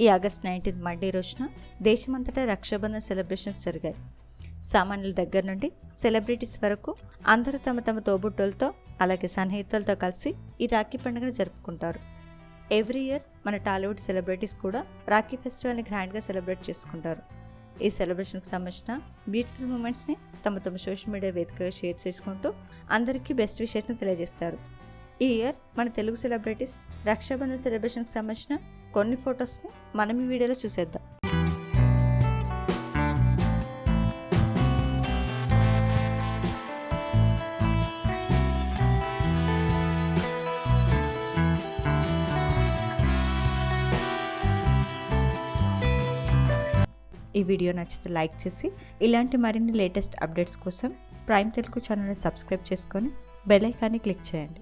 ఈ August 19 Monday రోజున దేశమంతటా రక్షాబంధన్ సెలబ్రేషన్స్ జరిగాయి. సామాన్యుల దగ్గర నుండి సెలబ్రిటీస్ వరకు అందరూ తమ తమ తోబుట్టులతో అలాగే సన్నిహితులతో కలిసి ఈ రాఖీ పండుగను జరుపుకుంటారు. ఎవ్రీ ఇయర్ మన టాలీవుడ్ సెలబ్రిటీస్ కూడా రాఖీ ఫెస్టివల్ని గ్రాండ్గా సెలబ్రేట్ చేసుకుంటారు. ఈ సెలబ్రేషన్కి సంబంధించిన బ్యూటిఫుల్ మూమెంట్స్ని తమ తమ సోషల్ మీడియా వేదికగా షేర్ చేసుకుంటూ అందరికీ బెస్ట్ విషెస్ని తెలియజేస్తారు. ఈ ఇయర్ మన తెలుగు సెలబ్రిటీస్ రక్షాబంధన్ సెలబ్రేషన్కి సంబంధించిన కొన్ని ఫొటోస్ని మనం ఈ వీడియోలో చూసేద్దాం. ఈ వీడియో నచ్చితే లైక్ చేసి ఇలాంటి మరిన్ని లేటెస్ట్ అప్డేట్స్ కోసం ప్రైమ్ తెలుగు ఛానల్ని సబ్స్క్రైబ్ చేసుకొని బెల్ ఐకాన్ని క్లిక్ చేయండి.